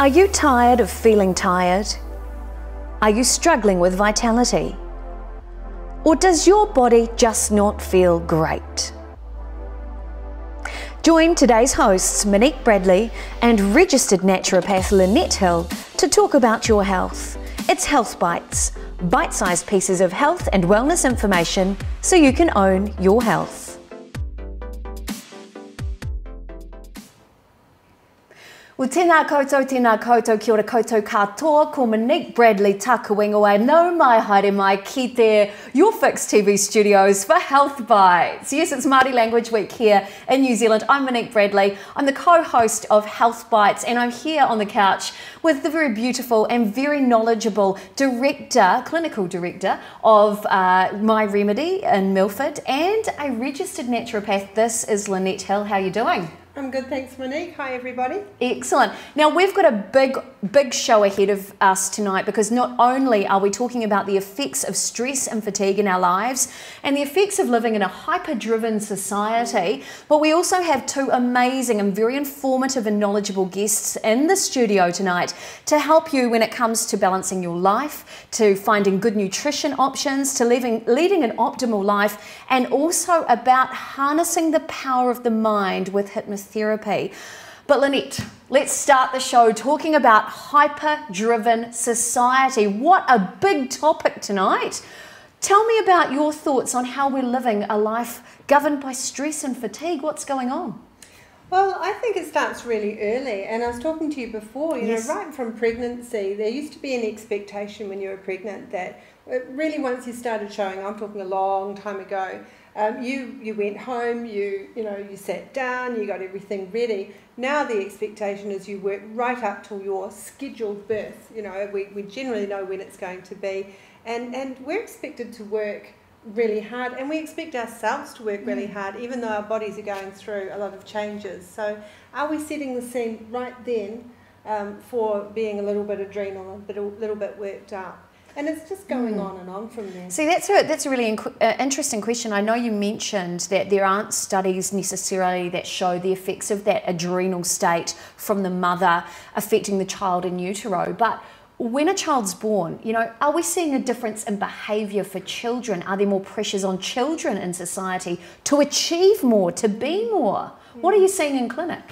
Are you tired of feeling tired? Are you struggling with vitality? Or does your body just not feel great? Join today's hosts Monique Bradley and registered naturopath Lynette Hill to talk about your health. It's Health Bites, bite-sized pieces of health and wellness information so you can own your health. Well, tēnā koutou, kia ora koutou katoa, ko Monique Bradley taku ingoa, no mai haere mai ki te YourFixTV studios for Health Bites. Yes, it's Māori Language Week here in New Zealand. I'm Monique Bradley. I'm the co-host of Health Bites, and I'm here on the couch with the very beautiful and very knowledgeable clinical director of My Remedy in Milford, and a registered naturopath. This is Lynette Hill. How are you doing? I'm good, thanks Monique. Hi everybody. Excellent. Now we've got a big show ahead of us tonight, because not only are we talking about the effects of stress and fatigue in our lives and the effects of living in a hyper-driven society, but we also have two amazing and very informative and knowledgeable guests in the studio tonight to help you when it comes to balancing your life, to finding good nutrition options, to leading an optimal life, and also about harnessing the power of the mind with hypnotherapy. But Lynette, let's start the show talking about hyper-driven society. What a big topic tonight. Tell me about your thoughts on how we're living a life governed by stress and fatigue. What's going on? Well, I think it starts really early, and I was talking to you before, Yes. right from pregnancy, there used to be an expectation when you were pregnant that really once you started showing, I'm talking a long time ago, you went home, you sat down, you got everything ready. Now the expectation is you work right up till your scheduled birth. We generally know when it's going to be, and we're expected to work really hard, and we expect ourselves to work really hard, even though our bodies are going through a lot of changes. So are we setting the scene right then for being a little bit adrenal, a little bit worked up? And it's just going on and on from there. See, that's a really interesting question. I know you mentioned that there aren't studies necessarily that show the effects of that adrenal state from the mother affecting the child in utero, but when a child's born, are we seeing a difference in behaviour for children? Are there more pressures on children in society to achieve more, to be more? What are you seeing in clinic?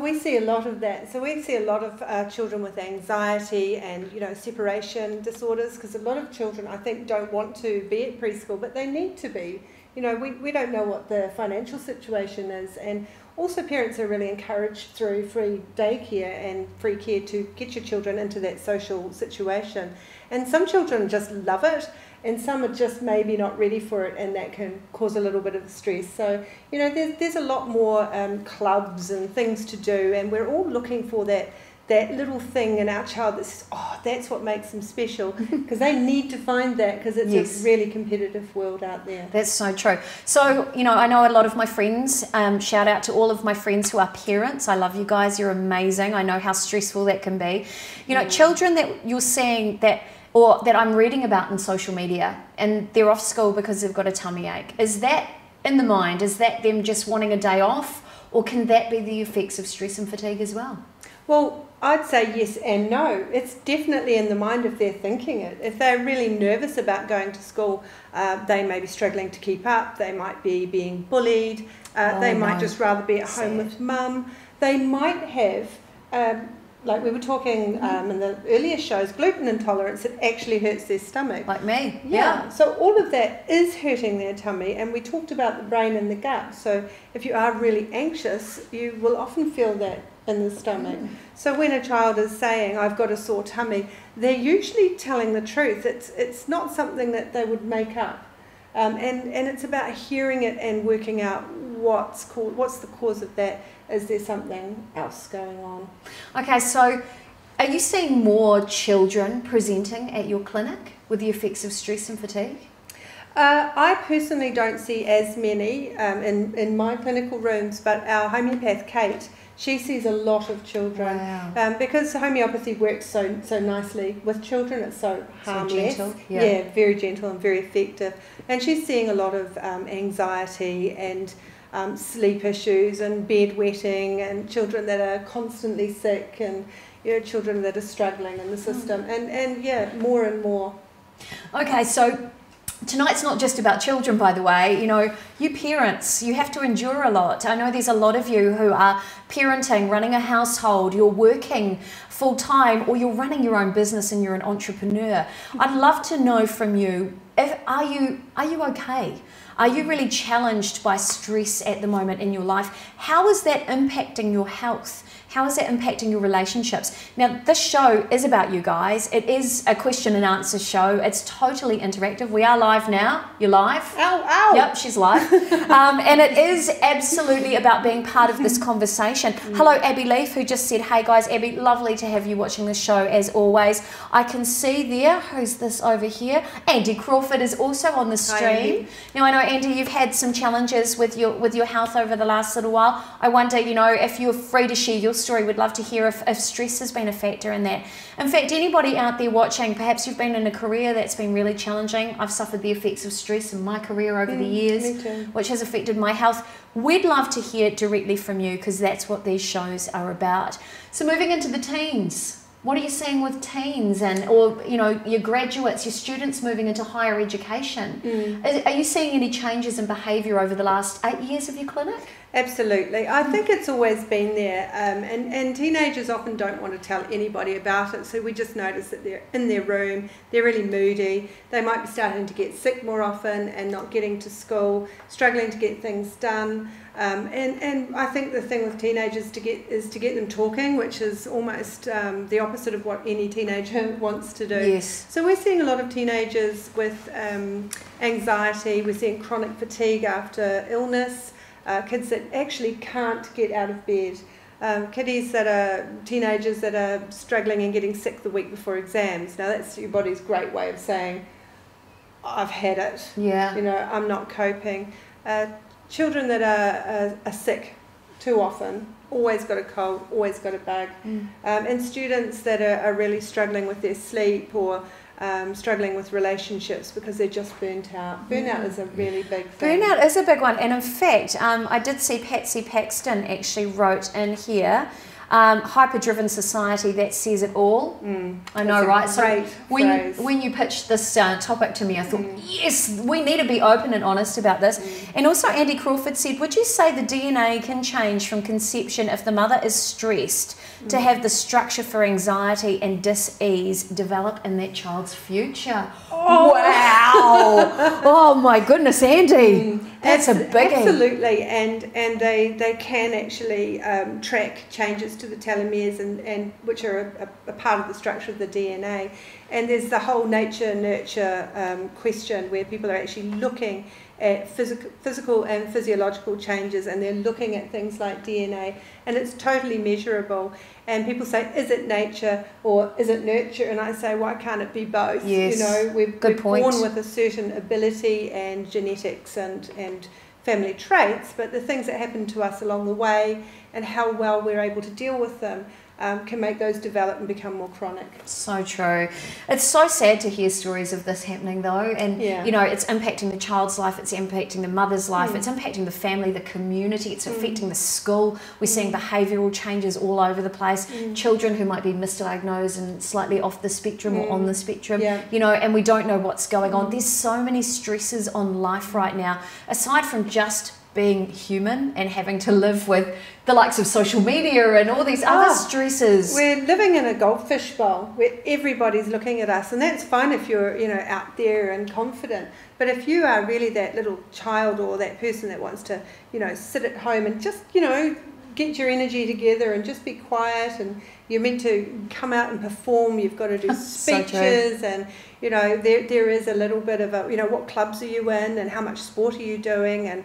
We see a lot of that. So we see a lot of children with anxiety and separation disorders, because a lot of children, I think, don't want to be at preschool, but they need to be. We don't know what the financial situation is, and also parents are really encouraged through free daycare and free care to get your children into that social situation. And some children just love it, and some are just maybe not ready for it, and that can cause a little bit of stress. So, there's a lot more clubs and things to do, and we're all looking for that little thing in our child that says, oh, that's what makes them special, because they need to find that, because it's Yes. a really competitive world out there. That's so true. So, I know a lot of my friends, shout out to all of my friends who are parents. I love you guys, you're amazing. I know how stressful that can be. Children that you're seeing that I'm reading about in social media, and they're off school because they've got a tummy ache. Is that in the mind? Is that them just wanting a day off? Or can that be the effects of stress and fatigue as well? Well, I'd say yes and no. It's definitely in the mind if they're thinking it. If they're really nervous about going to school, they may be struggling to keep up. They might be being bullied. They might just rather be at home with mum. They might have, like we were talking in the earlier shows, gluten intolerance. It actually hurts their stomach. Like me. Yeah. So all of that is hurting their tummy, and we talked about the brain and the gut. So if you are really anxious, you will often feel that in the stomach. So when a child is saying, I've got a sore tummy, they're usually telling the truth. It's not something that they would make up. And it's about hearing it and working out what's the cause of that. Is there something else going on? Okay, so are you seeing more children presenting at your clinic with the effects of stress and fatigue? I personally don't see as many in my clinical rooms, but our homeopath, Kate, she sees a lot of children. Wow. Because homeopathy works so nicely with children. It's so harmless. So gentle. Yeah, very gentle and very effective. And she's seeing a lot of anxiety and sleep issues and bedwetting, and children that are constantly sick, and children that are struggling in the system, and yeah, more and more. Okay, so tonight's not just about children, by the way. You parents, you have to endure a lot. I know there's a lot of you who are parenting, running a household, you're working full-time, or you're running your own business and you're an entrepreneur. I'd love to know from you, are you okay? Are you really challenged by stress at the moment in your life? How is that impacting your health? How is that impacting your relationships? Now, this show is about you guys. It is a question and answer show. It's totally interactive. We are live now. You're live. Ow, ow. Yep, she's live. And it is absolutely about being part of this conversation. Hello, Abby Leaf, who just said, hey guys, Abby, lovely to have you watching the show as always. I can see there, who's this over here? Andy Crawford is also on the stream. Hi, Andy. Now, I know, Andy, you've had some challenges with your health over the last little while. I wonder, if you're free to share your story, we'd love to hear if stress has been a factor in that. In fact, anybody out there watching, perhaps you've been in a career that's been really challenging. I've suffered the effects of stress in my career over the years, me too. which has affected my health. We'd love to hear it directly from you, because that's what these shows are about. So moving into the teens. What are you seeing with teens or your graduates, your students moving into higher education? Are you seeing any changes in behaviour over the last 8 years of your clinic? Absolutely. I think it's always been there, and teenagers often don't want to tell anybody about it, so we just notice that they're in their room, they're really moody, they might be starting to get sick more often and not getting to school, struggling to get things done. And I think the thing with teenagers is to get them talking, which is almost the opposite of what any teenager wants to do. Yes. So we're seeing a lot of teenagers with anxiety, we're seeing chronic fatigue after illness, kids that actually can't get out of bed, teenagers that are struggling and getting sick the week before exams. Now that's your body's great way of saying, I've had it, I'm not coping. Children that are sick too often, always got a cold, always got a bug, and students that are really struggling with their sleep or struggling with relationships because they're just burnt out. Burnout is a really big thing. Burnout is a big one, and in fact, I did see Patsy Paxton actually wrote in here, hyper-driven society, that says it all. I know, right? So when you pitched this topic to me, I thought, yes, we need to be open and honest about this. And also Andy Crawford said, would you say the DNA can change from conception if the mother is stressed to have the structure for anxiety and dis-ease develop in that child's future? Oh. Wow! Oh my goodness, Andy. That's a biggie. Absolutely, and they can actually track changes to the telomeres, and which are a part of the structure of the DNA. And there's the whole nature-nurture question where people are actually looking at physical and physiological changes, and they're looking at things like DNA, and it's totally measurable. And people say, is it nature or is it nurture? And I say, why can't it be both? Yes. We're born with a certain ability and genetics and family traits, but the things that happen to us along the way and how well we're able to deal with them can make those develop and become more chronic. So true. It's so sad to hear stories of this happening though, and it's impacting the child's life, it's impacting the mother's life, it's impacting the family, the community, it's affecting the school. We're seeing behavioural changes all over the place, children who might be misdiagnosed and slightly off the spectrum or on the spectrum, and we don't know what's going on. There's so many stresses on life right now, aside from just being human and having to live with the likes of social media and all these other stresses. We're living in a goldfish bowl where everybody's looking at us, and that's fine if you're out there and confident, but if you are really that little child or that person that wants to sit at home and just get your energy together and just be quiet, and you're meant to come out and perform, you've got to do speeches, and there is a little bit of a what clubs are you in and how much sport are you doing, and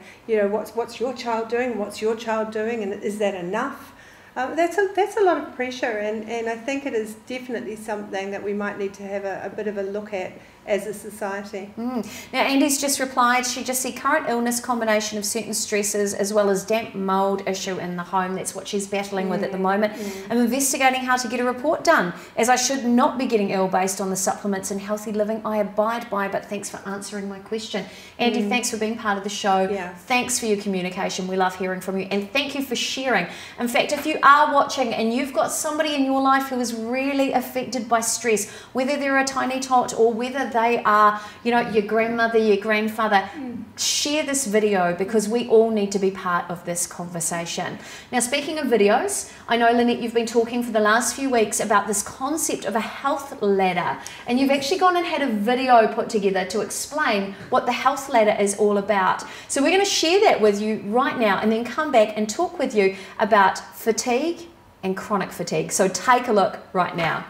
what's your child doing, what's your child doing, and is that enough? That's a lot of pressure, and I think it is definitely something that we might need to have a bit of a look at as a society. Now Andy's just replied, she just said current illness, combination of certain stresses as well as damp mould issue in the home. That's what she's battling with at the moment. I'm investigating how to get a report done, as I should not be getting ill based on the supplements and healthy living I abide by, but thanks for answering my question. Andy, thanks for being part of the show. Thanks for your communication. We love hearing from you, and thank you for sharing. In fact, if you are watching and you've got somebody in your life who is really affected by stress, whether they're a tiny tot or whether they are, you know, your grandmother, your grandfather, share this video, because we all need to be part of this conversation. Now, speaking of videos, I know, Lynette, you've been talking for the last few weeks about this concept of a health ladder, and you've actually gone and had a video put together to explain what the health ladder is all about. So we're going to share that with you right now and then come back and talk with you about fatigue and chronic fatigue. So take a look right now.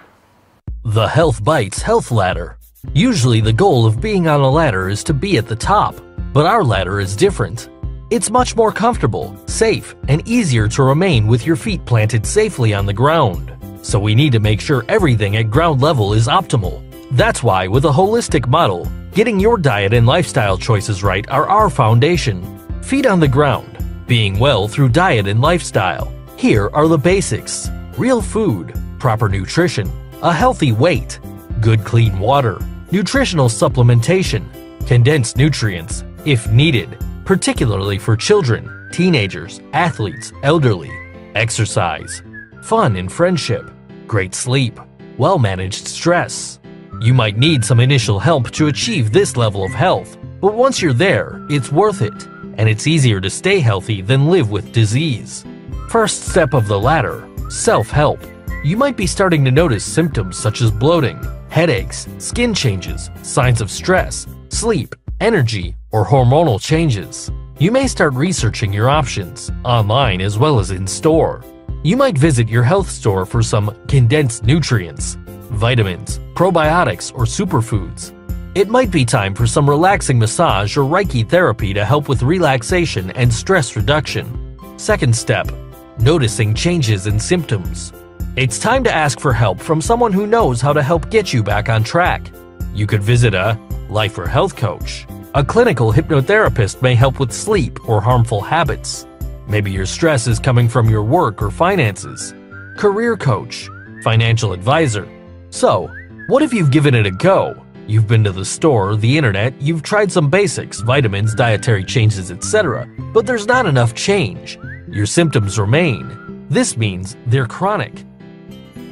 The Health Bites Health Ladder. Usually the goal of being on a ladder is to be at the top, but our ladder is different. It's much more comfortable, safe, and easier to remain with your feet planted safely on the ground. So we need to make sure everything at ground level is optimal. That's why, with a holistic model, getting your diet and lifestyle choices right are our foundation. Feet on the ground, being well through diet and lifestyle. Here are the basics: real food, proper nutrition, a healthy weight, good clean water, nutritional supplementation, condensed nutrients, if needed, particularly for children, teenagers, athletes, elderly, exercise, fun and friendship, great sleep, well-managed stress. You might need some initial help to achieve this level of health, but once you're there, it's worth it, and it's easier to stay healthy than live with disease. First step of the ladder, self-help. You might be starting to notice symptoms such as bloating, headaches, skin changes, signs of stress, sleep, energy, or hormonal changes. You may start researching your options, online as well as in store. You might visit your health store for some condensed nutrients, vitamins, probiotics, or superfoods. It might be time for some relaxing massage or Reiki therapy to help with relaxation and stress reduction. Second step, noticing changes in symptoms. It's time to ask for help from someone who knows how to help get you back on track. You could visit a life or health coach. A clinical hypnotherapist may help with sleep or harmful habits. Maybe your stress is coming from your work or finances. Career coach, financial advisor. So, what if you've given it a go? You've been to the store, the internet, you've tried some basics, vitamins, dietary changes, etc., but there's not enough change. Your symptoms remain. This means they're chronic.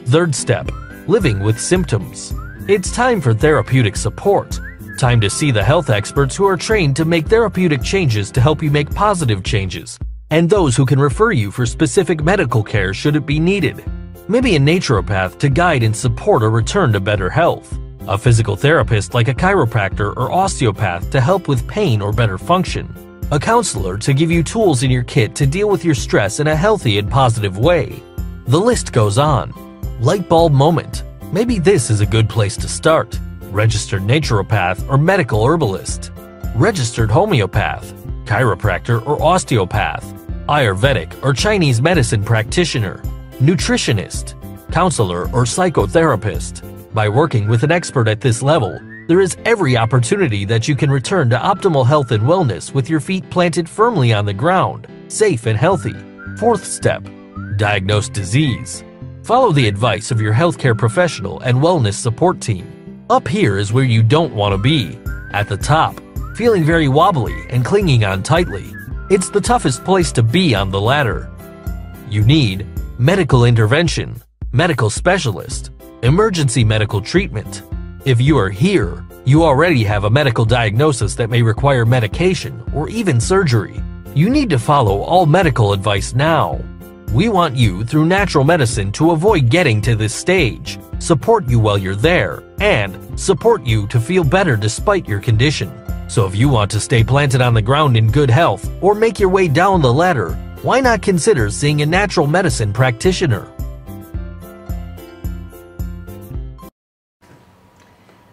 Third step, living with symptoms. It's time for therapeutic support. Time to see the health experts who are trained to make therapeutic changes to help you make positive changes, and those who can refer you for specific medical care should it be needed. Maybe a naturopath to guide and support a return to better health. A physical therapist like a chiropractor or osteopath to help with pain or better function. A counselor to give you tools in your kit to deal with your stress in a healthy and positive way. The list goes on. Light bulb moment. Maybe this is a good place to start. Registered naturopath or medical herbalist. Registered homeopath, chiropractor or osteopath. Ayurvedic or Chinese medicine practitioner. Nutritionist, counselor or psychotherapist. By working with an expert at this level, there is every opportunity that you can return to optimal health and wellness with your feet planted firmly on the ground, safe and healthy. Fourth step, diagnose disease. Follow the advice of your healthcare professional and wellness support team. Up here is where you don't want to be, at the top, feeling very wobbly and clinging on tightly. It's the toughest place to be on the ladder. You need medical intervention, medical specialist, emergency medical treatment. If you are here, you already have a medical diagnosis that may require medication or even surgery. You need to follow all medical advice now. We want you through natural medicine to avoid getting to this stage, support you while you're there, and support you to feel better despite your condition. So if you want to stay planted on the ground in good health or make your way down the ladder, why not consider seeing a natural medicine practitioner?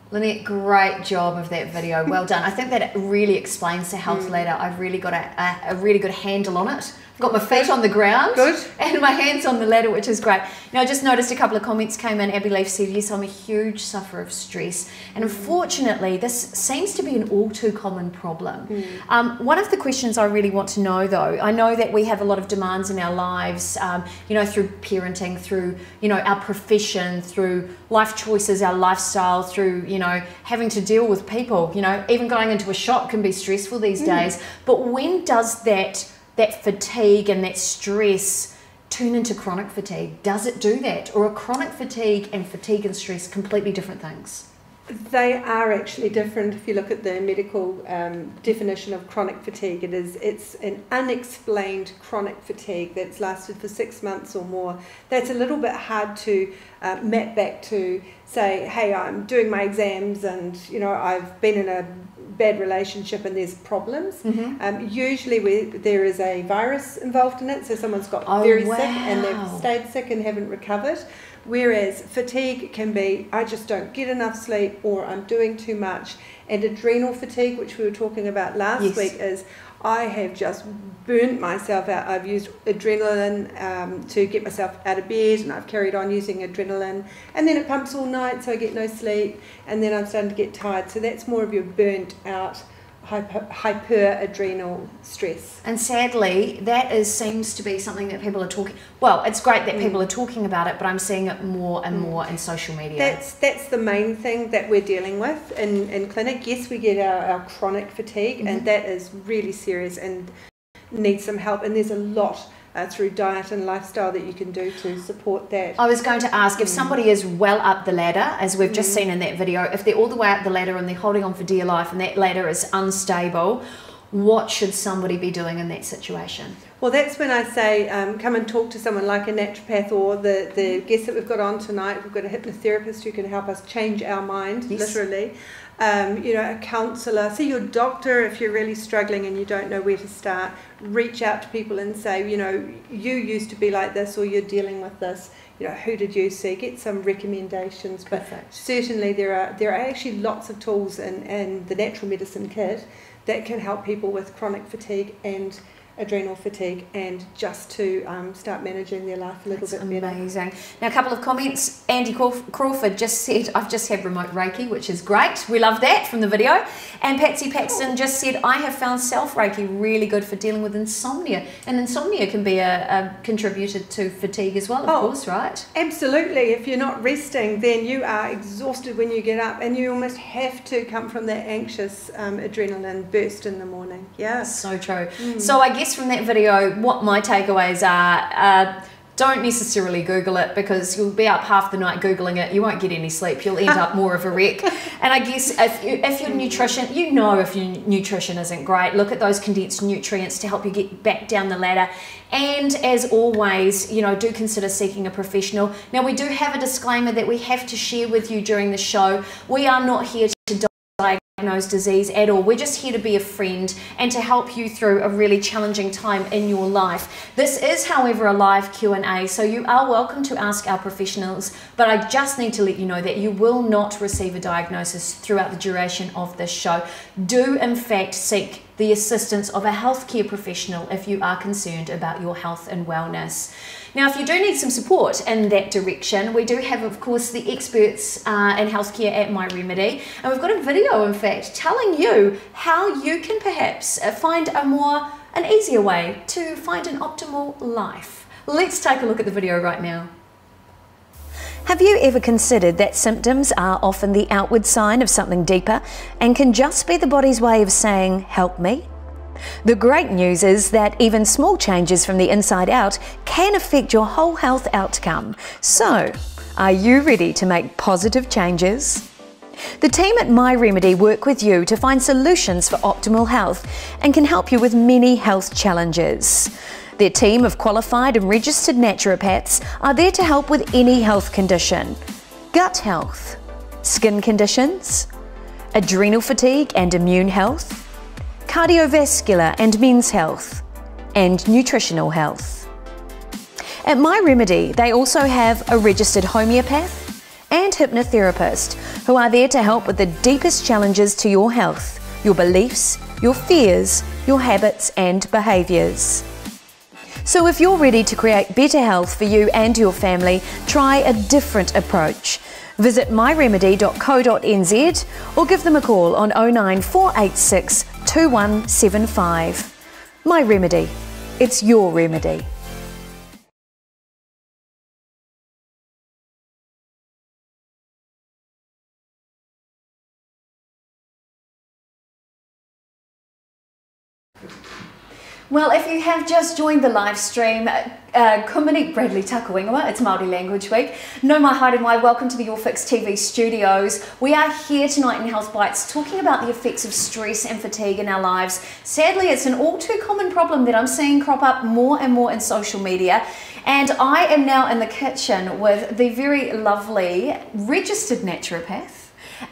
Lynette, great job of that video. Well done. I think that it really explains the health ladder. I've really got a really good handle on it Got my feet on the ground. Good. And my hands on the ladder, which is great. Now, I just noticed a couple of comments came in. Abby Leaf said, yes, I'm a huge sufferer of stress. And unfortunately, this seems to be an all too common problem. One of the questions I really want to know, though, I know that we have a lot of demands in our lives, you know, through parenting, through, you know, our profession, through life choices, our lifestyle, through, you know, having to deal with people. You know, even going into a shop can be stressful these days. But when does that fatigue and that stress turn into chronic fatigue? Does it do that? Or are chronic fatigue and stress completely different things? They are actually different. If you look at the medical definition of chronic fatigue, it's an unexplained chronic fatigue that's lasted for 6 months or more. That's a little bit hard to map back to say, hey, I'm doing my exams and, you know, I've been in a bad relationship and there's problems. Usually there is a virus involved in it, so someone's got very sick and they've stayed sick and haven't recovered. Whereas fatigue can be, I just don't get enough sleep, or I'm doing too much. And adrenal fatigue, which we were talking about last week, is I have just burnt myself out. I've used adrenaline to get myself out of bed, and I've carried on using adrenaline, and then it pumps all night, so I get no sleep, and then I'm starting to get tired. So that's more of your burnt out hyper-adrenal stress. And sadly, that seems to be something that people are talking. Well, it's great that people are talking about it, but I'm seeing it more and more in social media. That's the main thing that we're dealing with in clinic. Yes, we get our chronic fatigue, and that is really serious and needs some help. And there's a lot through diet and lifestyle that you can do to support that. I was going to ask, if somebody is well up the ladder, as we've just seen in that video, if they're all the way up the ladder and they're holding on for dear life and that ladder is unstable, what should somebody be doing in that situation? Well, that's when I say come and talk to someone like a naturopath, or the guest that we've got on tonight. We've got a hypnotherapist who can help us change our mind, literally. You know, a counsellor. See your doctor if you're really struggling and you don't know where to start. Reach out to people and say, you know, you used to be like this, or you're dealing with this. You know, who did you see? Get some recommendations. But certainly there are actually lots of tools in the natural medicine kit that can help people with chronic fatigue and adrenal fatigue, and just to start managing their life a little bit better. Amazing. Now, a couple of comments. Andy Crawford just said, I've just had remote Reiki, which is great. We love that from the video. And Patsy Paxton just said, I have found self-Reiki really good for dealing with insomnia. And insomnia can be a contributor to fatigue as well, of course, right? Absolutely. If you're not resting, then you are exhausted when you get up, and you almost have to come from that anxious adrenaline burst in the morning. Yeah. So true. So I guess from that video, what my takeaways are, don't necessarily Google it, because you'll be up half the night Googling it. You won't get any sleep. You'll end up more of a wreck. And I guess if your nutrition, you know, if your nutrition isn't great, look at those condensed nutrients to help you get back down the ladder. And as always, you know, do consider seeking a professional. Now, we do have a disclaimer that we have to share with you during the show. We are not here to diagnose disease at all. We're just here to be a friend and to help you through a really challenging time in your life. This is, however, a live Q&A, so you are welcome to ask our professionals, but I just need to let you know that you will not receive a diagnosis throughout the duration of this show. Do, in fact, seek the assistance of a healthcare professional if you are concerned about your health and wellness. Now, if you do need some support in that direction, we do have, of course, the experts in healthcare at My Remedy, and we've got a video, in fact, telling you how you can perhaps find an easier way to find an optimal life. Let's take a look at the video right now. Have you ever considered that symptoms are often the outward sign of something deeper and can just be the body's way of saying, help me? The great news is that even small changes from the inside out can affect your whole health outcome. So, are you ready to make positive changes? The team at My Remedy work with you to find solutions for optimal health and can help you with many health challenges. Their team of qualified and registered naturopaths are there to help with any health condition: gut health, skin conditions, adrenal fatigue and immune health, cardiovascular and men's health, and nutritional health. At My Remedy, they also have a registered homeopath and hypnotherapist who are there to help with the deepest challenges to your health, your beliefs, your fears, your habits and behaviours. So if you're ready to create better health for you and your family, try a different approach. Visit myremedy.co.nz or give them a call on 09486 2175. My Remedy. It's your remedy. Well, if you have just joined the live stream, Kumini Bradley Takawingawa, it's Māori Language Week. No mai haere mai, welcome to the YourFixTV studios. We are here tonight in Health Bites talking about the effects of stress and fatigue in our lives. Sadly, it's an all too common problem that I'm seeing crop up more and more in social media. And I am now in the kitchen with the very lovely registered naturopath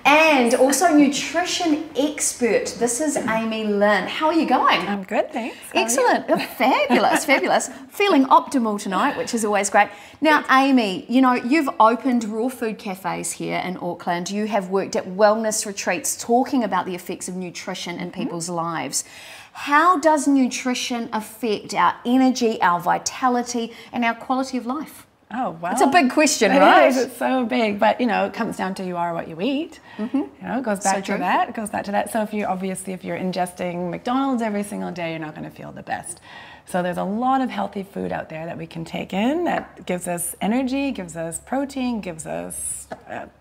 and also nutrition expert. This is Amy Lynn. How are you going? I'm good, thanks. Excellent. Fabulous, fabulous. Feeling optimal tonight, which is always great. Now, Amy, you know, you've opened raw food cafes here in Auckland. You have worked at wellness retreats talking about the effects of nutrition in people's lives. How does nutrition affect our energy, our vitality, and our quality of life? Oh, well. It's a big question, right? It is, it's so big, but you know, it comes down to you are what you eat. You know, it goes back to that. It goes back to that. So if you're ingesting McDonald's every single day, you're not going to feel the best. So there's a lot of healthy food out there that we can take in that gives us energy, gives us protein, gives us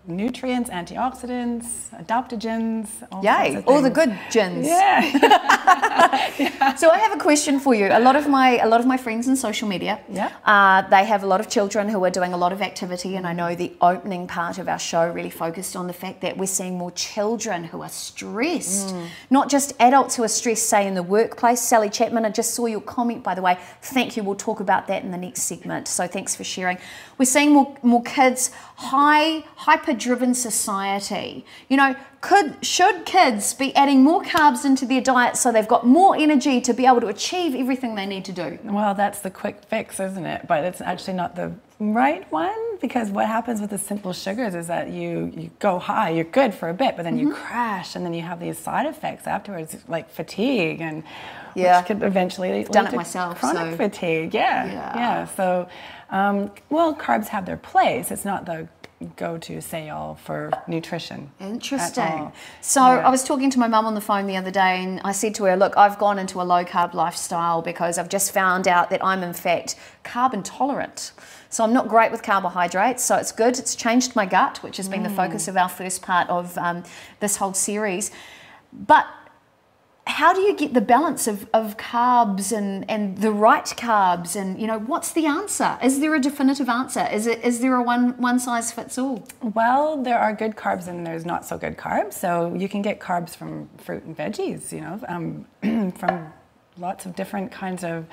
nutrients, antioxidants, adaptogens. Yay! All the good gins. Yeah. Yeah. So I have a question for you. A lot of my friends in social media, they have a lot of children who are doing a lot of activity, and I know the opening part of our show really focused on the fact that we're seeing more children who are stressed, not just adults who are stressed, say in the workplace. Sally Chapman, I just saw your comment, by the way. Thank you. We'll talk about that in the next segment. So thanks for sharing. We're seeing more kids, hyper-driven society. You know, should kids be adding more carbs into their diet so they've got more energy to be able to achieve everything they need to do? Well, that's the quick fix, isn't it? But it's actually not the right one, because what happens with the simple sugars is that you go high, you're good for a bit, but then you crash, and then you have these side effects afterwards, like fatigue, and which could eventually lead to chronic fatigue. Yeah. So, well, carbs have their place. It's not the go-to say-all for nutrition. Interesting. So I was talking to my mum on the phone the other day, and I said to her, look, I've gone into a low-carb lifestyle because I've just found out that I'm in fact carb intolerant. So I'm not great with carbohydrates, so it's good. It's changed my gut, which has been the focus of our first part of this whole series. But how do you get the balance of carbs and the right carbs, and you know, what's the answer? Is there a definitive answer? Is there a one size fits all? Well, there are good carbs and there's not so good carbs. So you can get carbs from fruit and veggies, you know, from lots of different kinds of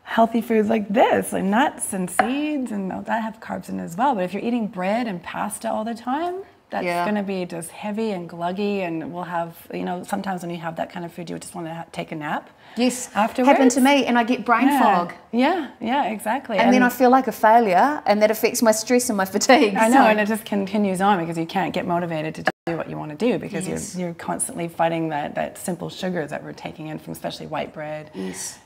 healthy foods like this, like nuts and seeds, and that have carbs in as well. But if you're eating bread and pasta all the time, that's going to be just heavy and gluggy, and we'll have, you know, sometimes when you have that kind of food, you just want to take a nap. Yes, afterwards. Happened to me, and I get brain fog. Yeah, exactly. And then I feel like a failure, and that affects my stress and my fatigue. I know, and it just continues on because you can't get motivated to do what you want to do, because you're constantly fighting that simple sugars that we're taking in from especially white bread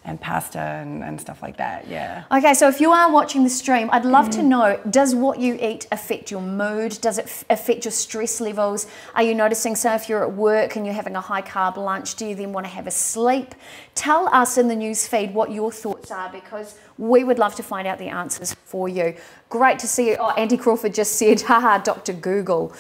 and pasta and stuff like that. Okay, so if you are watching the stream, I'd love to know, does what you eat affect your mood? Does it affect your stress levels? Are you noticing, say if you're at work and you're having a high carb lunch, do you then want to have a sleep? Tell us in the news feed what your thoughts are, because we would love to find out the answers for you. Great to see you. Oh, Andy Crawford just said, haha, Dr. Google.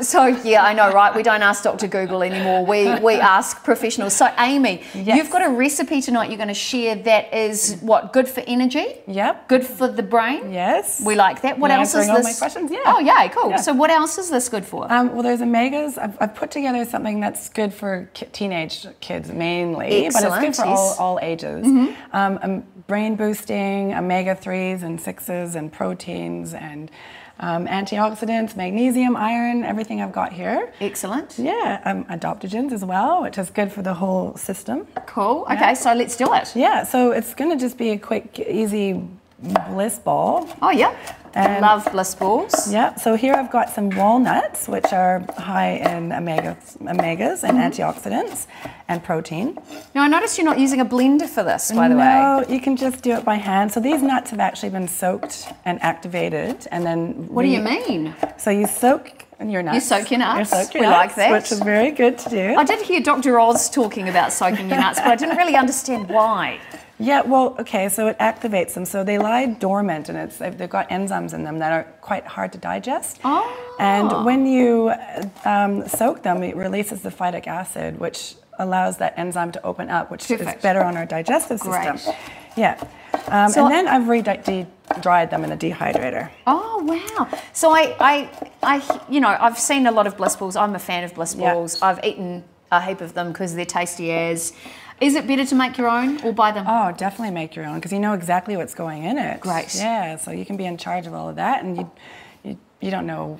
So yeah, I know, right? We don't ask Dr. Google anymore. We ask professionals. So Amy, you've got a recipe tonight you're going to share that is what, good for energy? Yep. Good for the brain? Yes. We like that. What else is this? All my questions? Yeah. Oh yeah, cool. Yeah. So what else is this good for? Well, there's omegas. I've put together something that's good for teenage kids mainly, but it's good for all ages. Brain boosting, omega-3s and 6s and proteins and antioxidants, magnesium, iron, everything I've got here. Excellent. Yeah, adaptogens as well, which is good for the whole system. Cool. Okay, so let's do it. Yeah, so it's going to just be a quick, easy bliss ball. Oh, yeah. And love bliss balls. Yeah, so here I've got some walnuts, which are high in omegas and antioxidants and protein. Now, I noticed you're not using a blender for this, by the way. No, you can just do it by hand. So these nuts have actually been soaked and activated, and then... What do you mean? So you soak your nuts. You soak your nuts. You soak your we nuts, like that. which is very good to do. I did hear Dr. Oz talking about soaking your nuts, but I didn't really understand why. Yeah, well, okay, so it activates them. So they lie dormant, and they've got enzymes in them that are quite hard to digest. Oh. And when you soak them, it releases the phytic acid, which allows that enzyme to open up, which is better on our digestive system. Great. Yeah. And then I've dried them in a dehydrator. Oh, wow. So I've seen a lot of bliss balls. I'm a fan of bliss balls. I've eaten a heap of them because they're tasty as. Is it better to make your own or buy them? Oh, definitely make your own because you know exactly what's going in it. Great. Yeah, so you can be in charge of all of that, and you don't know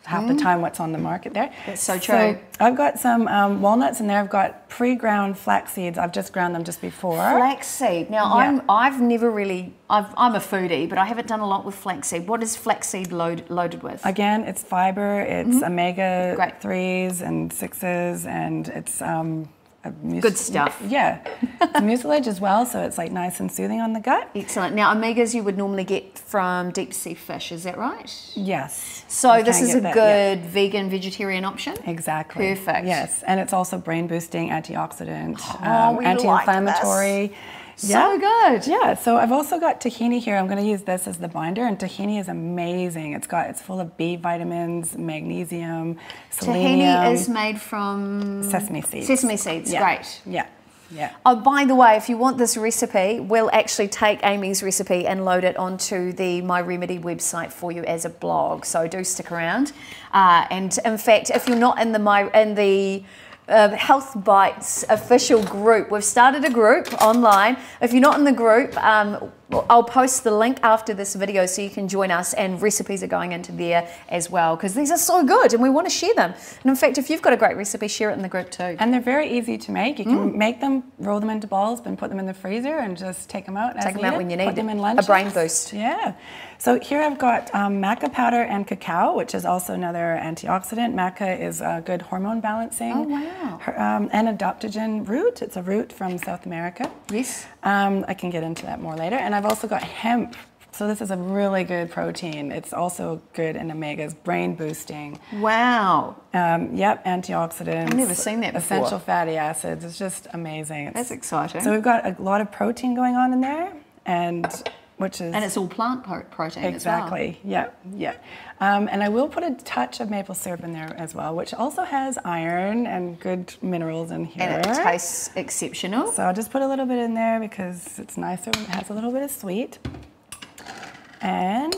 half the time what's on the market there. That's so true. So I've got some walnuts in there. I've got pre-ground flax seeds. I've just ground them just before. Flaxseed. Now, I've never really, I'm a foodie, but I haven't done a lot with flaxseed. What is flaxseed loaded with? Again, it's fiber, it's omega-3s and 6s, and it's... good stuff. Yeah. It's mucilage as well, so it's like nice and soothing on the gut. Excellent. Now, omegas you would normally get from deep sea fish, is that right? Yes. So this is a good vegan, vegetarian option? Exactly. Perfect. Yes, and it's also brain boosting, antioxidant, we anti-inflammatory. Like so good. Yeah, so I've also got tahini here. I'm going to use this as the binder, and tahini is amazing. It's full of B vitamins, magnesium, selenium. Tahini is made from sesame seeds. Sesame seeds, great. Yeah. Yeah. Oh, by the way, if you want this recipe, we'll actually take Amy's recipe and load it onto the My Remedy website for you as a blog. So do stick around. And in fact, if you're not in the Health Bites official group. We've started a group online. If you're not in the group, I'll post the link after this video so you can join us, and recipes are going into there as well because these are so good and we want to share them. And in fact, if you've got a great recipe, share it in the group too. And they're very easy to make. You can make them, roll them into balls, then put them in the freezer and just take them out when you need put them in lunch. A brain boost. Yeah. So here I've got maca powder and cacao, which is also another antioxidant. Maca is a good hormone balancing. Oh, wow. And adaptogen root. It's a root from South America. Yes. I can get into that more later. And I've also got hemp. So this is a really good protein. It's also good in omegas, brain boosting. Wow. Yep, antioxidants. I've never seen that before. Essential fatty acids. It's just amazing. That's exciting. So we've got a lot of protein going on in there, and it's all plant protein exactly. as well. Yeah. And I will put a touch of maple syrup in there as well, which also has iron and good minerals in here. And it tastes exceptional. So I'll just put a little bit in there because it's nicer when it has a little bit of sweet. And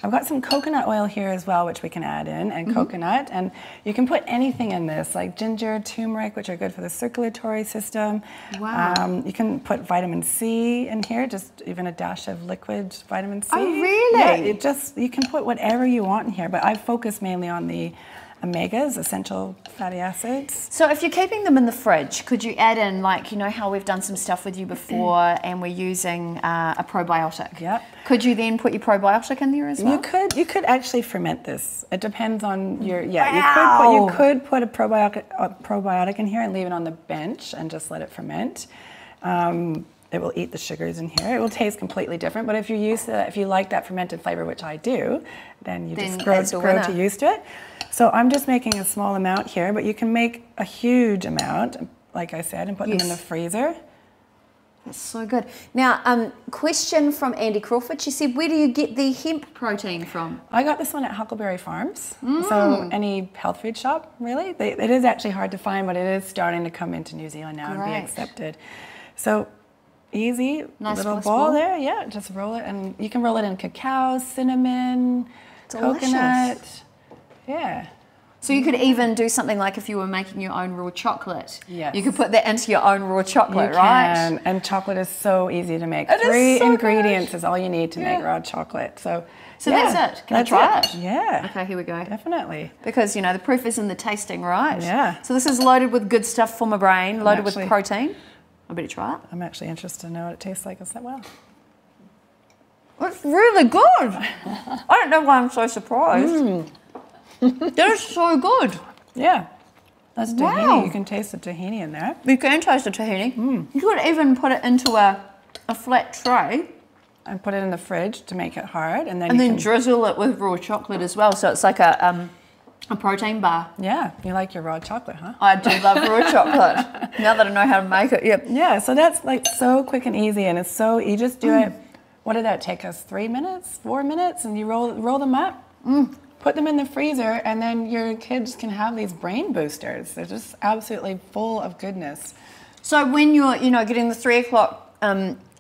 I've got some coconut oil here as well, which we can add in, and coconut. And you can put anything in this, like ginger, turmeric, which are good for the circulatory system. Wow. You can put vitamin C in here, just even a dash of liquid vitamin C. Oh, really? Yeah, you can put whatever you want in here, but I focus mainly on the omegas, essential fatty acids. So if you're keeping them in the fridge, could you add in, like, you know how we've done some stuff with you before and we're using a probiotic? Yep. Could you then put your probiotic in there as well? You could actually ferment this. It depends on your, Wow. you could put a probiotic in here and leave it on the bench and just let it ferment. It will eat the sugars in here. It will taste completely different, but if you're used to, if you like that fermented flavor, which I do, then you just grow to used to it. So I'm just making a small amount here, but you can make a huge amount, like I said, and put them in the freezer. That's so good. Now, question from Andy Crawford. She said, where do you get the hemp protein from? I got this one at Huckleberry Farms. So any health food shop, really. It is actually hard to find, but it is starting to come into New Zealand now and be accepted. So easy, nice little ball there. Yeah, just roll it, and you can roll it in cacao, cinnamon, coconut. Yeah. So you could even do something like if you were making your own raw chocolate. Yes. You could put that into your own raw chocolate, you right? Can. And chocolate is so easy to make. It is 3 so ingredients is all you need to make raw chocolate. So that's it. Can I try it? Yeah. Okay, here we go. Definitely. Because, you know, the proof is in the tasting, right? Yeah. So this is loaded with good stuff for my brain, loaded with protein. I better try it. I'm actually interested to know what it tastes like as well. It's really good. I don't know why I'm so surprised. That is so good. Yeah. That's tahini. Wow. You can taste the tahini in there. You can taste the tahini. You could even put it into a flat tray. And put it in the fridge to make it hard. And then Drizzle it with raw chocolate as well. So it's like a protein bar. Yeah, you like your raw chocolate, huh? I do love raw chocolate. Now that I know how to make it, yep. Yeah, so that's like so quick and easy, and it's so, you just do it. What did that take us? 3 minutes, 4 minutes, and you roll them up, put them in the freezer, and then your kids can have these brain boosters. They're just absolutely full of goodness. So when you're, getting the 3 o'clock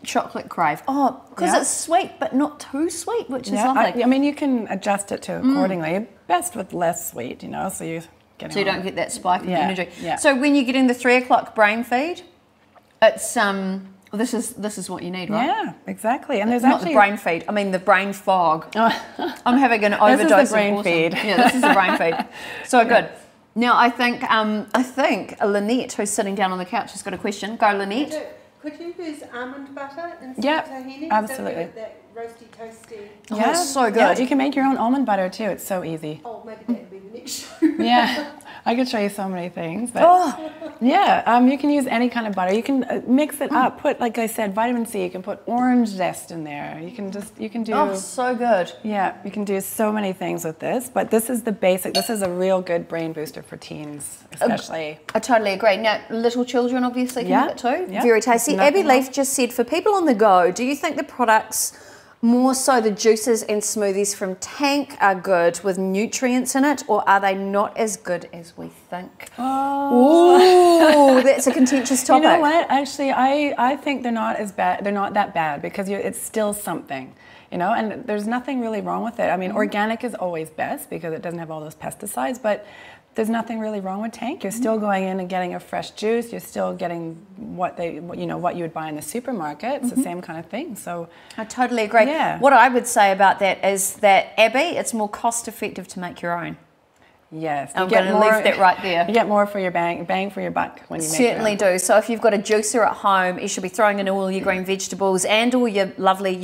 chocolate crave, because it's sweet but not too sweet, which is lovely. I mean, you can adjust it to accordingly. Best with less sweet, so you get. So you don't get that spike of energy. Yeah. So when you're getting the 3 o'clock brain feed, it's this is what you need, right? Yeah, exactly. And there's not actually the brain feed. I mean the brain fog. I'm having an overdose. This is the brain of feed. Yeah, this is the brain feed. So good. Now I think Lynette, who's sitting down on the couch, has got a question. Go, Lynette. Could you use almond butter instead Yep, of tahini? absolutely. That roasty, toasty. Yeah, it's so good. Yeah, you can make your own almond butter too. It's so easy. Oh, maybe that would be the next show. Yeah, I could show you so many things. But you can use any kind of butter. You can mix it up. Put, like I said, vitamin C. You can put orange zest in there. You can do. Oh, so good. Yeah, you can do so many things with this. But this is the basic. This is a real good brain booster for teens, especially. I totally agree. Now, little children obviously can have it too. Yeah. Very tasty. Abby Leaf just said, for people on the go, do you think the products, more so the juices and smoothies from Tank, are good with nutrients in it, or are they not as good as we think? Oh, ooh, that's a contentious topic. You know what? Actually, I think they're not as bad. They're not that bad because it's still something. And there's nothing really wrong with it. I mean, organic is always best because it doesn't have all those pesticides, but there's nothing really wrong with Tank. You're still going in and getting a fresh juice. You're still getting what you would buy in the supermarket. It's the same kind of thing. So I totally agree. Yeah. What I would say about that is that, Abby, it's more cost effective to make your own. Yes, I'm going to leave that right there. You get more for your bang for your buck when you make it. Certainly do. So if you've got a juicer at home, you should be throwing in all your green vegetables and all your lovely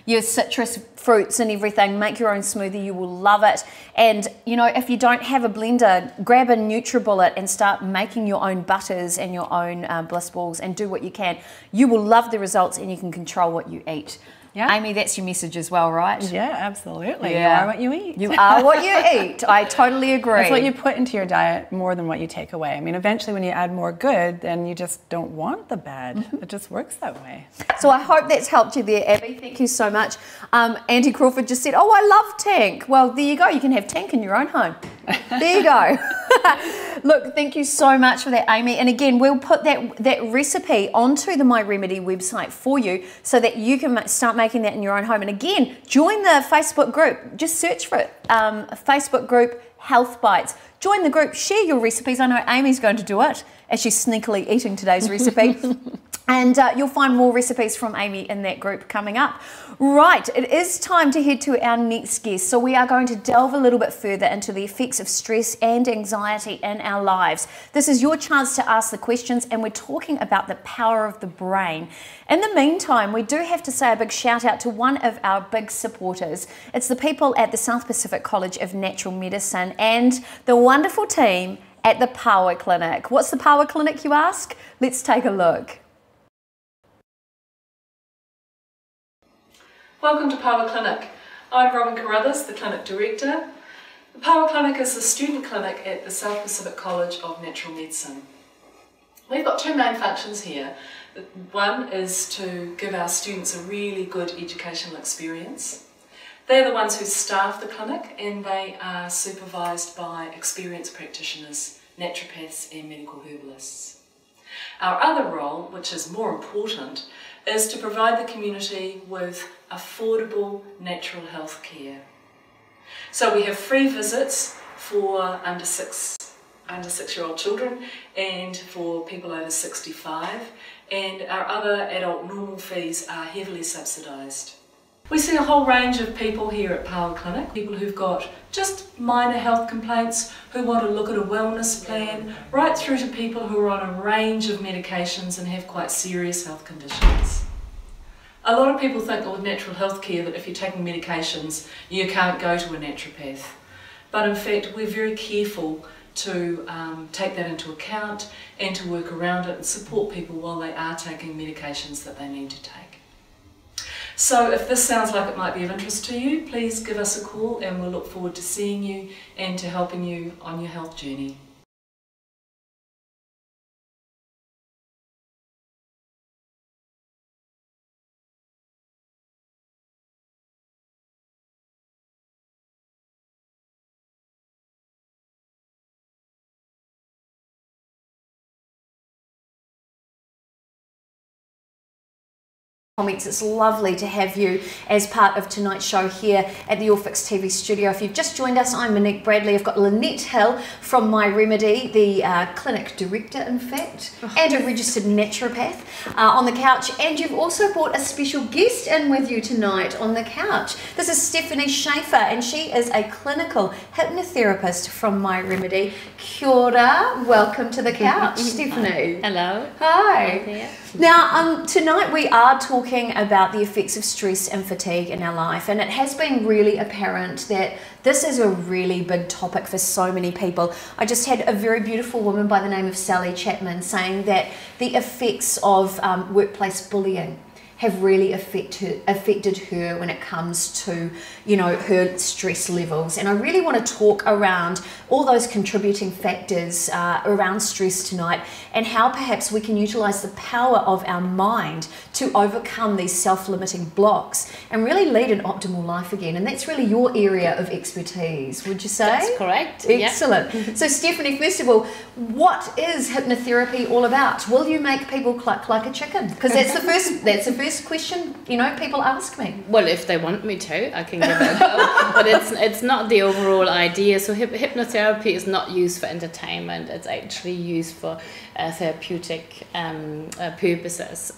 your citrus fruits and everything. Make your own smoothie. You will love it. And if you don't have a blender, grab a NutriBullet and start making your own butters and your own bliss balls and do what you can. You will love the results and you can control what you eat. Yeah. Amy, that's your message as well, right? Yeah, absolutely. Yeah. You are what you eat. You are what you eat. I totally agree. That's what you put into your diet more than what you take away. I mean, eventually when you add more good, then you just don't want the bad. It just works that way. So I hope that's helped you there, Abby. Thank you so much. Andy Crawford just said, I love Tank. Well, there you go. You can have Tank in your own home. There you go. Look, thank you so much for that, Amy. And again, we'll put that recipe onto the My Remedy website for you so that you can start making that in your own home. And again, join the Facebook group. Just search for it. A Facebook group, Health Bites. Join the group. Share your recipes. I know Amy's going to do it as she's sneakily eating today's recipe. And you'll find more recipes from Amy in that group coming up. Right, it is time to head to our next guest. So we are going to delve a little bit further into the effects of stress and anxiety in our lives. This is your chance to ask the questions, and we're talking about the power of the brain. In the meantime, we do have to say a big shout out to one of our big supporters. It's the people at the South Pacific College of Natural Medicine and the wonderful team at the Power Clinic. What's the Power Clinic, you ask? Let's take a look. Welcome to Power Clinic. I'm Robin Carruthers, the Clinic Director. The Power Clinic is a student clinic at the South Pacific College of Natural Medicine. We've got two main functions here. One is to give our students a really good educational experience. They're the ones who staff the clinic and they are supervised by experienced practitioners, naturopaths and medical herbalists. Our other role, which is more important, is to provide the community with affordable natural health care. So we have free visits for under 6-year-old children and for people over 65, and our other adult normal fees are heavily subsidised. We see a whole range of people here at Power Clinic, people who've got just minor health complaints, who want to look at a wellness plan, right through to people who are on a range of medications and have quite serious health conditions. A lot of people think with natural health care that if you're taking medications, you can't go to a naturopath. But in fact, we're very careful to take that into account and to work around it and support people while they are taking medications that they need to take. So if this sounds like it might be of interest to you, please give us a call and we'll look forward to seeing you and to helping you on your health journey. Comments. It's lovely to have you as part of tonight's show here at the YourFixTV studio. If you've just joined us, I'm Monique Bradley. I've got Lynette Hill from My Remedy, the clinic director, in fact, and a registered naturopath on the couch. And you've also brought a special guest in with you tonight on the couch. This is Stephanie Schaefer, and she is a clinical hypnotherapist from My Remedy. Kia ora. Welcome to the couch, Stephanie. Hello. Hi. Now, tonight we are talking about the effects of stress and fatigue in our life, and it has been really apparent that this is a really big topic for so many people. I just had a very beautiful woman by the name of Sally Chapman saying that the effects of workplace bullying have really affected her when it comes to, you know, her stress levels. And I really want to talk around all those contributing factors around stress tonight, and how perhaps we can utilize the power of our mind to overcome these self-limiting blocks and really lead an optimal life again. And that's really your area of expertise, would you say? That's correct. Excellent. Yep. So Stephanie, first of all, what is hypnotherapy all about? Will you make people cluck like a chicken? Because that's the first question, you know, people ask me. Well, if they want me to, I can give it a go. But it's not the overall idea. So hypnotherapy is not used for entertainment. It's actually used for therapeutic purposes.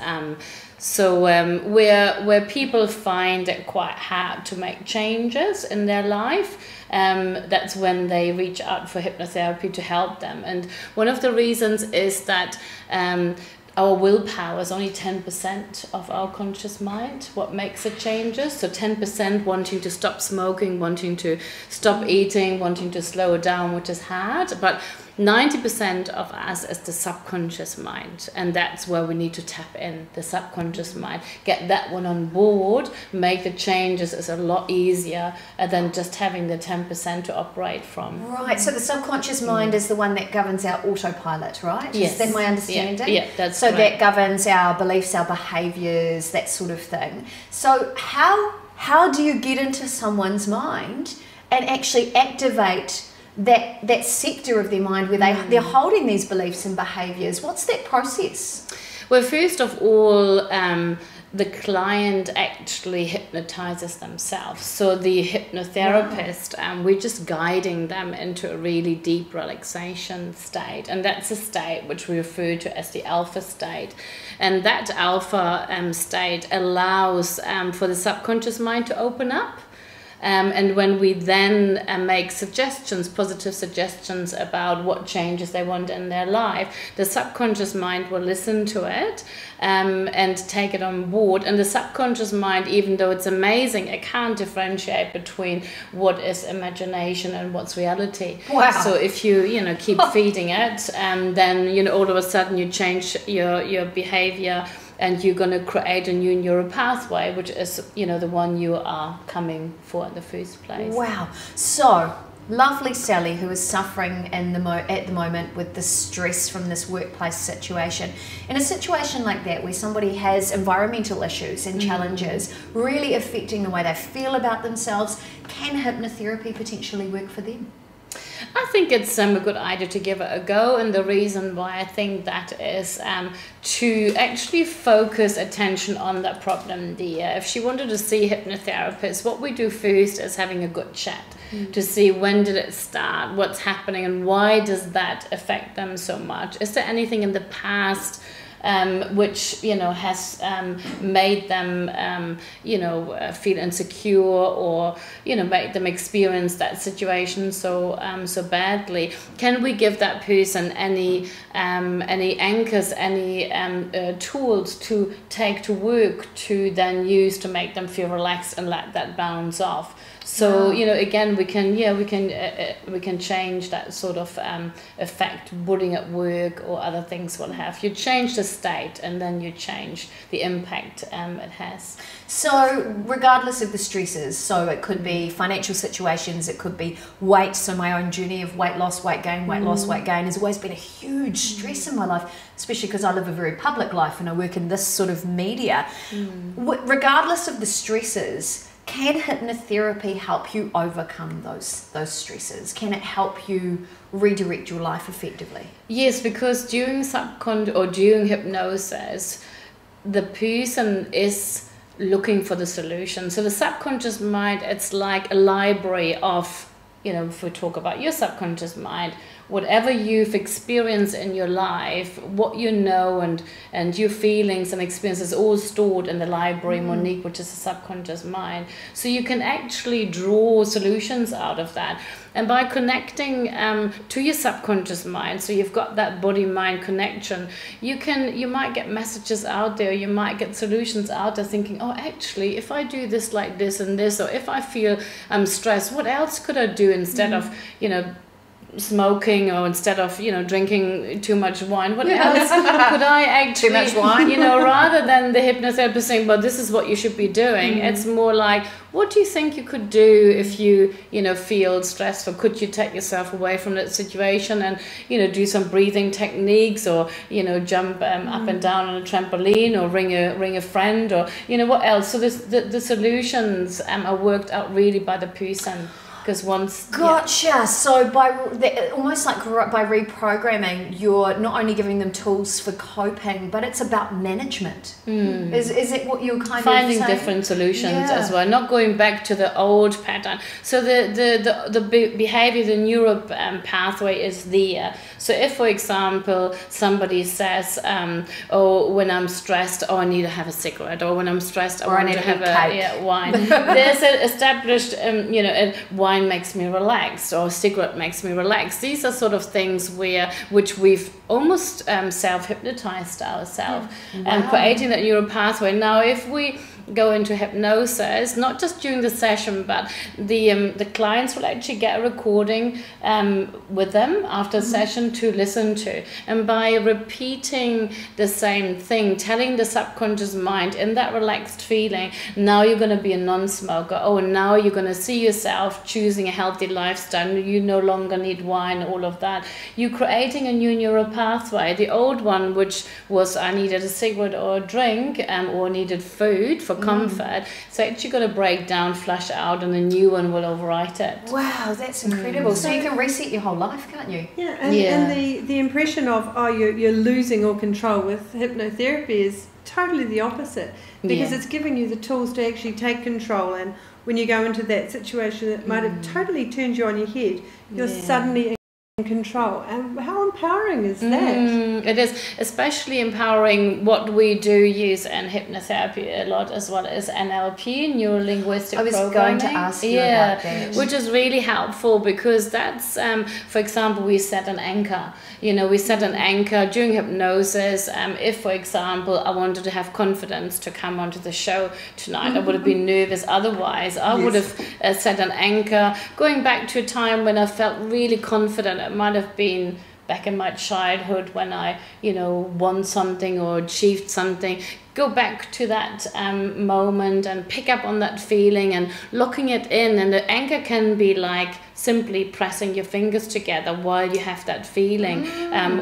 So where people find it quite hard to make changes in their life, that's when they reach out for hypnotherapy to help them. And one of the reasons is that our willpower is only 10% of our conscious mind, what makes the changes. So 10% wanting to stop smoking, wanting to stop eating, wanting to slow down, which is hard. But 90% of us is the subconscious mind, and that's where we need to tap in, the subconscious mind. Get that one on board, make the changes is a lot easier than just having the 10% to operate from. Right, so the subconscious mind is the one that governs our autopilot, right? Yes. Is that my understanding? Yeah, that's so correct. That governs our beliefs, our behaviours, that sort of thing. So how do you get into someone's mind and actually activate that sector of their mind where they're holding these beliefs and behaviours? What's that process? Well, first of all, the client actually hypnotizes themselves. So the hypnotherapist, we're just guiding them into a really deep relaxation state. And that's a state which we refer to as the alpha state. And that alpha state allows for the subconscious mind to open up. And when we then make suggestions, positive suggestions about what changes they want in their life, the subconscious mind will listen to it and take it on board. And the subconscious mind, even though it's amazing, it can't differentiate between what is imagination and what's reality. Wow. So if you keep feeding it, then all of a sudden you change your behavior, and you're going to create a new neural pathway, which is, the one you are coming for in the first place. Wow. So, lovely Sally, who is suffering at the moment with the stress from this workplace situation. In a situation like that, where somebody has environmental issues and challenges really affecting the way they feel about themselves, can hypnotherapy potentially work for them? I think it's a good idea to give it a go, and the reason why I think that is to actually focus attention on that problem there. If she wanted to see a hypnotherapist, what we do first is having a good chat to see when did it start, what's happening, and why does that affect them so much. Is there anything in the past which has made them feel insecure, or make them experience that situation so badly. Can we give that person any anchors, any tools to take to work, to then use to make them feel relaxed and let that bounce off? So again, we can change that sort of effect, bullying at work or other things. What have you change the state, and then you change the impact it has. So regardless of the stresses, so it could be financial situations, it could be weight. So my own journey of weight loss, weight gain, weight loss, weight gain has always been a huge stress in my life, especially because I live a very public life and I work in this sort of media. Regardless of the stresses, can hypnotherapy help you overcome those stresses? Can it help you redirect your life effectively? Yes, because during during hypnosis, the person is looking for the solution. So the subconscious mind, it's like a library of, if we talk about your subconscious mind, whatever you've experienced in your life, what you know, and your feelings and experiences, all stored in the library, Monique, which is the subconscious mind. So you can actually draw solutions out of that. And by connecting to your subconscious mind, so you've got that body-mind connection, you might get messages out there, you might get solutions out there, thinking, oh, actually, if I do this like this and this, or if I feel stressed, what else could I do instead of, smoking, or instead of drinking too much wine, what else could I actually, too much wine, rather than the hypnotherapist saying, well, this is what you should be doing, it's more like, what do you think you could do if you feel stressful? Could you take yourself away from that situation and do some breathing techniques, or jump up and down on a trampoline, or ring a friend, or what else? So the solutions are worked out really by the person. Because once Gotcha. So almost like by reprogramming, you're not only giving them tools for coping, but it's about management. Is it what you're kind finding of saying? different solutions as well, not going back to the old pattern. So the behavior, the neural pathway is there. So if, for example, somebody says, oh, when I'm stressed, oh, I need to have a cigarette, or when I'm stressed, I want to have a wine. There's an established, wine makes me relaxed, or cigarette makes me relaxed. These are sort of things which we've almost self-hypnotized ourselves, and creating that neural pathway. Now, if we go into hypnosis, not just during the session, but the clients will actually get a recording with them after session to listen to, and by repeating the same thing, telling the subconscious mind in that relaxed feeling, now you're going to be a non-smoker, oh, now you're going to see yourself choosing a healthy lifestyle, you no longer need wine, all of that. You're creating a new neural pathway. The old one, which was I needed a cigarette or a drink, or needed food for comfort, so actually got to break down, flush out, and a new one will overwrite it. Wow, that's incredible. So you can reset your whole life, can't you? And the impression of, oh, you're losing all control with hypnotherapy is totally the opposite, because it's giving you the tools to actually take control, and when you go into that situation that might have totally turned you on your head, you're suddenly in control. And how empowering is that? It is, especially empowering. what we do use in hypnotherapy a lot, as well as NLP, neuro-linguistic programming. I was going to ask you about that. Which is really helpful, because that's, for example, we set an anchor. We set an anchor during hypnosis. If, for example, I wanted to have confidence to come onto the show tonight, I would have been nervous otherwise. I would have set an anchor, going back to a time when I felt really confident. It might have been back in my childhood when I, won something or achieved something. Go back to that moment and pick up on that feeling and locking it in. And the anchor can be like simply pressing your fingers together while you have that feeling,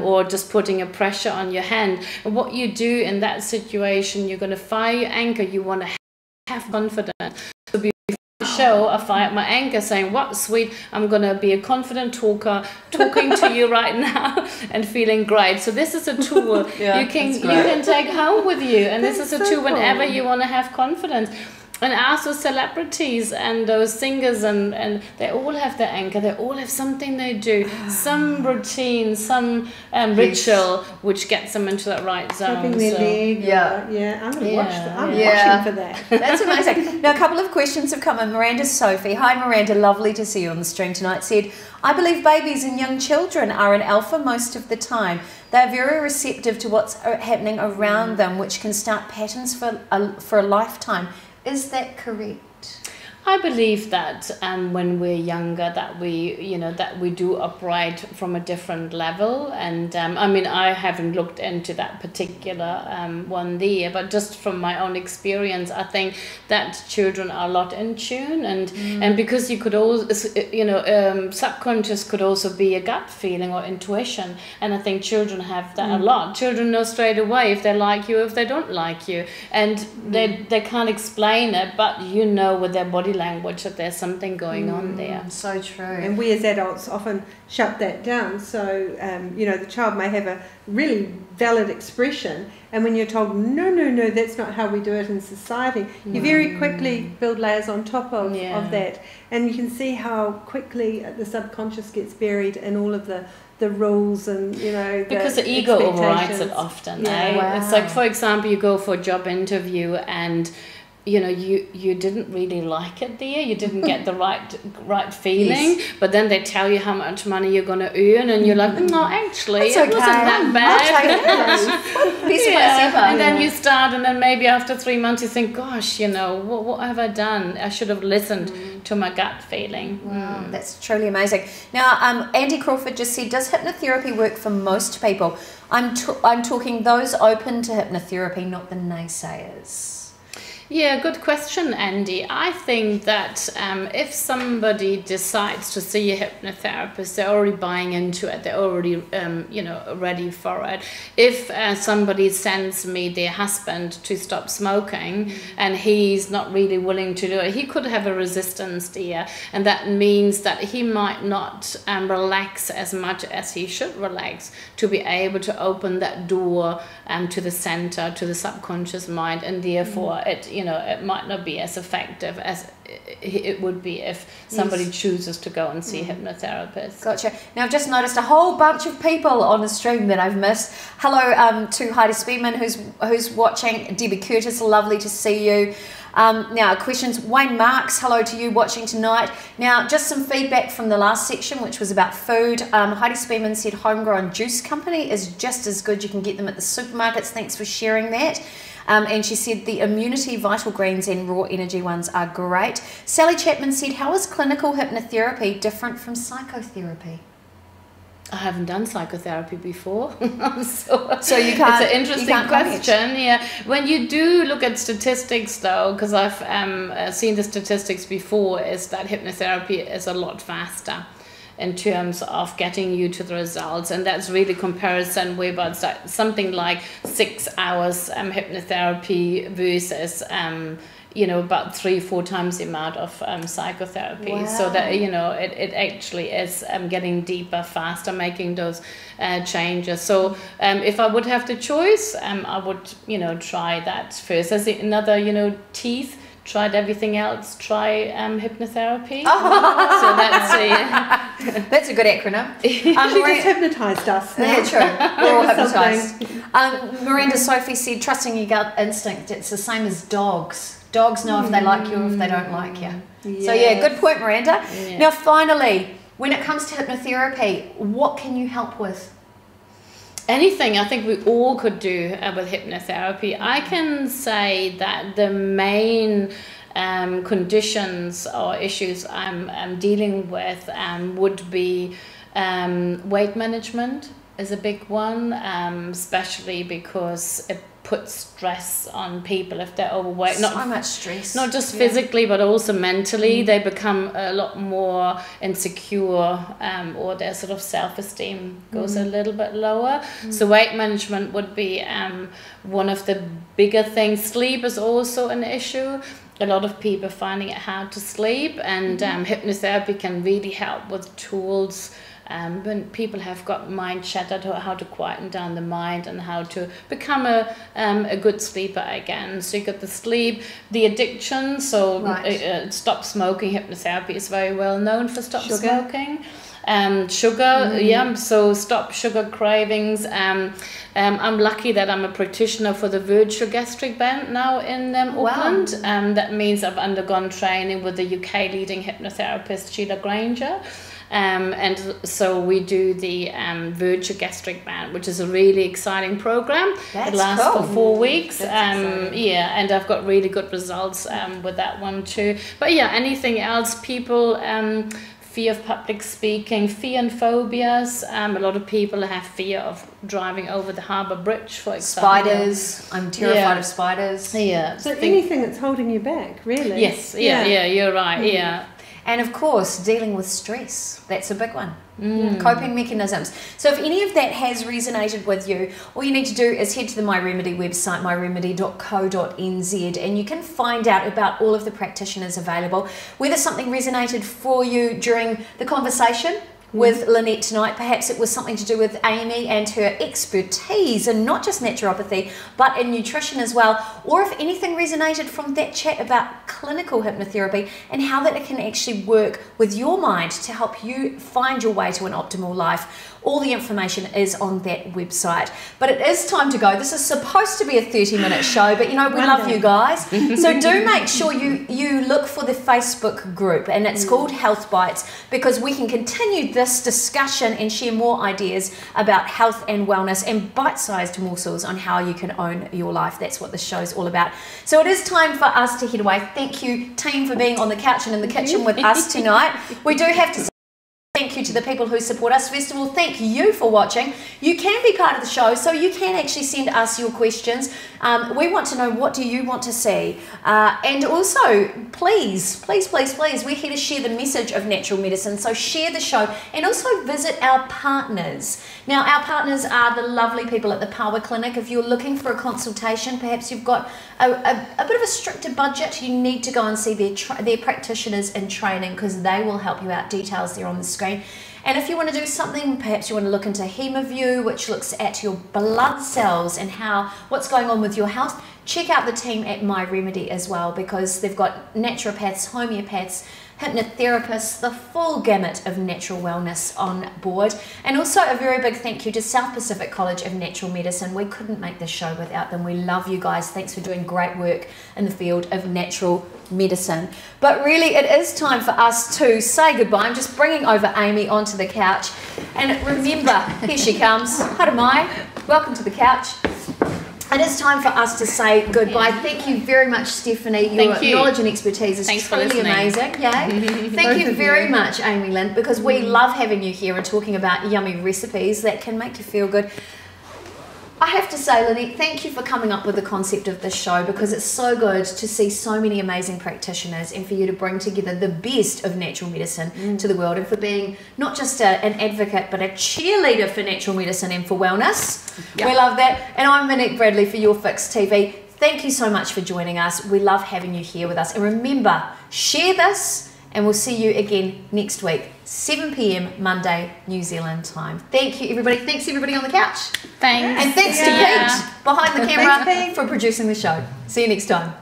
or just putting a pressure on your hand. And what you do in that situation, you're going to fire your anchor. You want to have confidence. So show, I fire my anchor, saying, what sweet, I'm going to be a confident talker, talking to you right now and feeling great. So this is a tool you can take home with you, and this is a tool whenever you want to have confidence. And also celebrities and those singers, and they all have their anchor, they all have something they do, some routine, some ritual, which gets them into that right zone. Tapping their leg. I'm going to watch that. I'm watching for that. That's amazing. Now, a couple of questions have come in. Miranda Sophie. Hi, Miranda. Lovely to see you on the stream tonight. Said, I believe babies and young children are an alpha most of the time. They're very receptive to what's happening around them, which can start patterns for a lifetime. Is that correct? I believe that when we're younger, that we do operate from a different level, and I mean, I haven't looked into that particular one there, but just from my own experience, I think that children are a lot in tune, and because you could also, subconscious could also be a gut feeling or intuition, and I think children have that a lot. Children know straight away if they like you, if they don't like you, and they can't explain it, but you know with their body language that there's something going on there. So true. And we as adults often shut that down. So, the child may have a really valid expression, and when you're told, no, that's not how we do it in society, you very quickly build layers on top of that. And you can see how quickly the subconscious gets buried in all of the rules and, because the ego overrides it often. It's like, for example, you go for a job interview and you didn't really like it there, you didn't get the right feeling, but then they tell you how much money you're going to earn, and you're like, no, actually, it wasn't that bad. And then you start, and then maybe after 3 months you think, gosh, what have I done? I should have listened to my gut feeling. Wow, that's truly amazing. Now, Andy Crawford just said, does hypnotherapy work for most people? I'm talking those open to hypnotherapy, not the naysayers. Yeah, good question, Andy. I think that if somebody decides to see a hypnotherapist, they're already buying into it. They're already, ready for it. If somebody sends me their husband to stop smoking and he's not really willing to do it, he could have a resistance there. And that means that he might not relax as much as he should relax to be able to open that door to the center, to the subconscious mind, and therefore it might not be as effective as it would be if somebody chooses to go and see a hypnotherapist. Gotcha. Now, I've just noticed a whole bunch of people on the stream that I've missed. Hello to Heidi Speedman, who's watching. Debbie Curtis, lovely to see you. Now, questions. Wayne Marks, hello to you watching tonight. Now, just some feedback from the last section, which was about food. Heidi Speedman said Homegrown Juice Company is just as good. You can get them at the supermarkets. Thanks for sharing that. And she said the immunity, vital greens and raw energy ones are great. Sally Chapman said, how is clinical hypnotherapy different from psychotherapy? I haven't done psychotherapy before, so you can't. It's an interesting question. Yeah, when you do look at statistics, though, because I've seen the statistics before, is that hypnotherapy is a lot faster in terms of getting you to the results, and that's really comparison whereby it's like something like 6 hours hypnotherapy versus about 3-4 times the amount of psychotherapy. Wow. So that it actually is getting deeper, faster, making those changes. So if I would have the choice, I would try that first. There's another teeth. Tried everything else, try hypnotherapy. So that's a good acronym. She just hypnotised us. Yeah, true. We're all hypnotised. Miranda Sophie said, trusting your gut instinct, it's the same as dogs. Dogs know if they like you or if they don't like you. Yes. So yeah, good point, Miranda. Yeah. Now finally, when it comes to hypnotherapy, what can you help with? Anything I think we all could do with hypnotherapy. I can say that the main conditions or issues I'm dealing with would be weight management is a big one, especially because it puts stress on people if they're overweight. So much stress. Not just physically, but also mentally. They become a lot more insecure, or their sort of self-esteem goes a little bit lower. So weight management would be one of the bigger things. Sleep is also an issue. A lot of people are finding it hard to sleep, and hypnotherapy can really help with tools when people have got mind shattered, how to quieten down the mind and how to become a good sleeper again. So you got the sleep, the addiction, so stop smoking. Hypnotherapy is very well known for stop smoking. Sugar, so stop sugar cravings. I'm lucky that I'm a practitioner for the virtual gastric band now in Auckland. That means I've undergone training with the UK leading hypnotherapist Sheila Granger. And so we do the virtual gastric band, which is a really exciting program. It lasts for 4 weeks. And I've got really good results with that one too. But yeah, anything else, people... fear of public speaking, fear and phobias. A lot of people have fear of driving over the harbour bridge, for example. Spiders. I'm terrified of spiders. Yeah. So anything that's holding you back, really. Yes. Yeah. You're right. Yeah. And of course, dealing with stress. That's a big one. Coping mechanisms. So if any of that has resonated with you, all you need to do is head to the My Remedy website, myremedy.co.nz, and you can find out about all of the practitioners available. Whether something resonated for you during the conversation with Lynette tonight, perhaps it was something to do with Amy and her expertise in not just naturopathy but in nutrition as well, or if anything resonated from that chat about clinical hypnotherapy and how that it can actually work with your mind to help you find your way to an optimal life. All the information is on that website. But it is time to go. This is supposed to be a 30-minute show, but you know, we love you guys. So do make sure you look for the Facebook group, and it's called Health Bites, because we can continue this discussion and share more ideas about health and wellness and bite-sized morsels on how you can own your life. That's what this show's all about. So it is time for us to head away. Thank you, team, for being on the couch and in the kitchen with us tonight. We do have to say thank you to the people who support us. First of all, thank you for watching. You can be part of the show, so you can actually send us your questions. We want to know, what do you want to see? And also, please, we're here to share the message of natural medicine, so share the show and also visit our partners. Now, our partners are the lovely people at the Power Clinic. If you're looking for a consultation, perhaps you've got a bit of a stricter budget, you need to go and see their practitioners in training, because they will help you out. Details there on the screen. And if you want to do something, perhaps you want to look into HemoView, which looks at your blood cells and what's going on with your health, check out the team at My Remedy as well, because they've got naturopaths, homeopaths, hypnotherapists, the full gamut of natural wellness on board. And also a very big thank you to South Pacific College of Natural Medicine. We couldn't make this show without them. We love you guys. Thanks for doing great work in the field of natural medicine. But really, it is time for us to say goodbye. I'm just bringing over Amy onto the couch. And remember, here she comes. Haramai, welcome to the couch. It is time for us to say goodbye. Thank you very much, Stephanie. Your knowledge and expertise is truly amazing. Yay. Thank you very much, Amy Lynn, because we love having you here and talking about yummy recipes that can make you feel good. I have to say, Lynette, thank you for coming up with the concept of this show, because it's so good to see so many amazing practitioners and for you to bring together the best of natural medicine to the world, and for being not just an advocate but a cheerleader for natural medicine and for wellness. Yep. We love that. And I'm Monique Bradley for YourFixTV. Thank you so much for joining us. We love having you here with us. And remember, share this, and we'll see you again next week, 7 p.m. Monday, New Zealand time. Thank you, everybody. Thanks, everybody on the couch. Thanks. And thanks to Pete behind the camera for producing the show. See you next time.